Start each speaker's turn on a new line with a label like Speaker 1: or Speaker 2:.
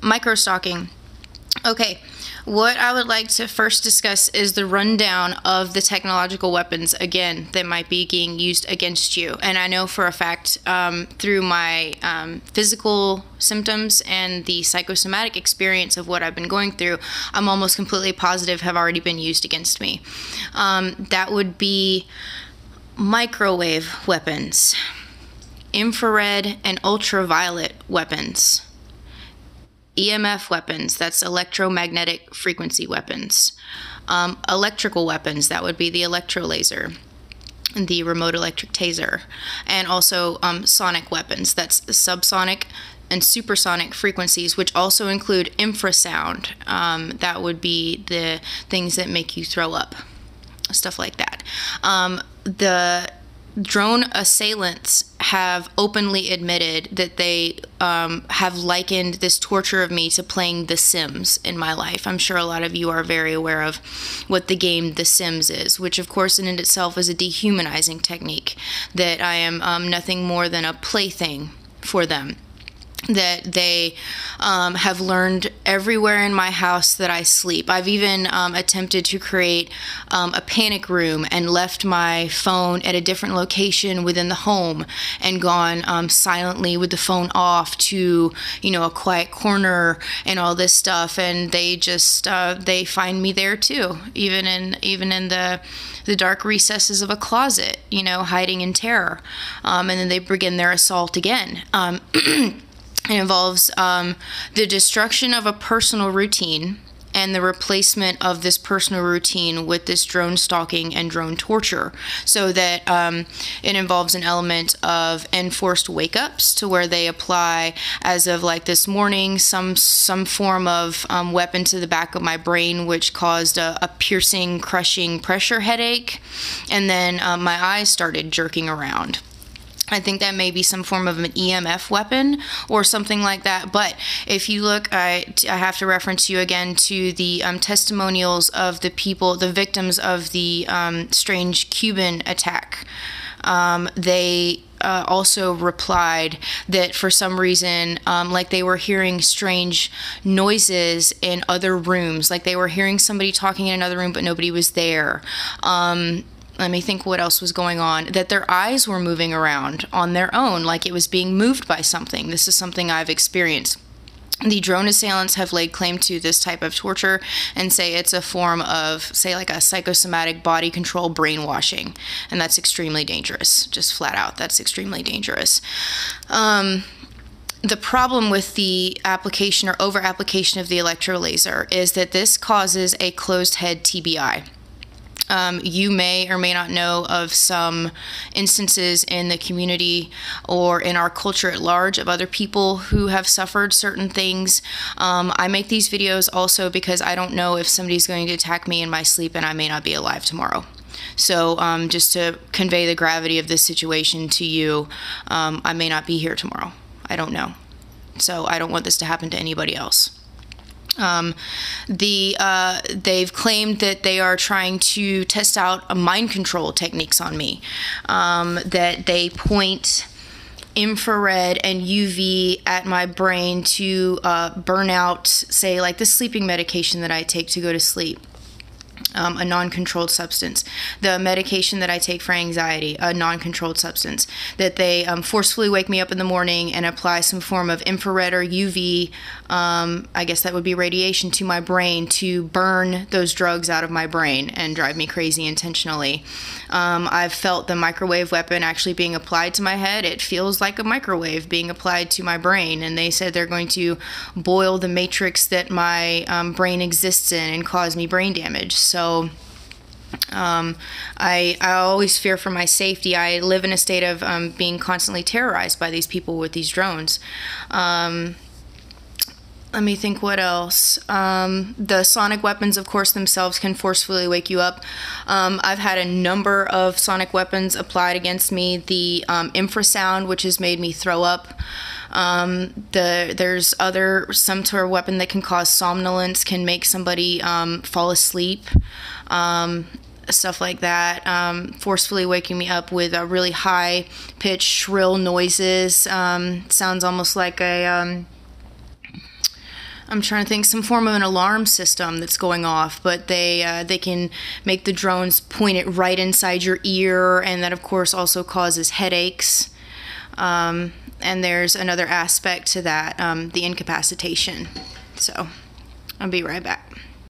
Speaker 1: Microstalking. Okay, what I would like to first discuss is the rundown of the technological weapons, again, that might be being used against you. And I know for a fact, through my physical symptoms and the psychosomatic experience of what I've been going through, I'm almost completely positive have already been used against me. That would be microwave weapons, infrared and ultraviolet weapons, EMF weapons, that's electromagnetic frequency weapons, electrical weapons, that would be the electrolaser, the remote electric taser, and also sonic weapons, that's the subsonic and supersonic frequencies, which also include infrasound. That would be the things that make you throw up, stuff like that. The drone assailants have openly admitted that they have likened this torture of me to playing The Sims in my life. I'm sure a lot of you are very aware of what the game The Sims is, which of course in itself is a dehumanizing technique, that I am nothing more than a plaything for them, that they have learned everywhere in my house that I sleep. I've even attempted to create a panic room and left my phone at a different location within the home and gone silently with the phone off to, you know, a quiet corner and all this stuff. And they just, they find me there too, even in the dark recesses of a closet, you know, hiding in terror. And then they begin their assault again. It involves the destruction of a personal routine and the replacement of this personal routine with this drone stalking and drone torture, so that it involves an element of enforced wake-ups, to where they apply, as of like this morning, some form of weapon to the back of my brain, which caused a piercing, crushing pressure headache, and then my eyes started jerking around. I think that may be some form of an EMF weapon or something like that. But if you look, I have to reference you again to the testimonials of the people, the victims of the strange Cuban attack. They also replied that for some reason, like they were hearing strange noises in other rooms, like they were hearing somebody talking in another room, but nobody was there. Let me think what else was going on. That their eyes were moving around on their own, like it was being moved by something. This is something I've experienced. The drone assailants have laid claim to this type of torture and say it's a form of, say, like a psychosomatic body control brainwashing. And that's extremely dangerous. Just flat out, that's extremely dangerous. The problem with the application or over-application of the electrolaser is that this causes a closed head TBI. You may or may not know of some instances in the community or in our culture at large of other people who have suffered certain things. I make these videos also because I don't know if somebody's going to attack me in my sleep and I may not be alive tomorrow. So just to convey the gravity of this situation to you, I may not be here tomorrow. I don't know. So I don't want this to happen to anybody else. They've claimed that they are trying to test out mind control techniques on me, that they point infrared and UV at my brain to burn out, say, like the sleeping medication that I take to go to sleep. A non-controlled substance. The medication that I take for anxiety, a non-controlled substance. That they forcefully wake me up in the morning and apply some form of infrared or UV, I guess that would be radiation, to my brain to burn those drugs out of my brain and drive me crazy intentionally. I've felt the microwave weapon actually being applied to my head. It feels like a microwave being applied to my brain, and they said they're going to boil the matrix that my brain exists in and cause me brain damage. So I always fear for my safety. I live in a state of being constantly terrorized by these people with these drones. Let me think what else. The sonic weapons, of course, themselves can forcefully wake you up. I've had a number of sonic weapons applied against me. The infrasound, which has made me throw up. There's some sort of weapon that can cause somnolence, can make somebody fall asleep. Stuff like that, forcefully waking me up with a really high-pitched, shrill noises. Sounds almost like a I'm trying to think, some form of an alarm system that's going off, but they can make the drones point it right inside your ear, and that of course also causes headaches. And there's another aspect to that, the incapacitation. So I'll be right back.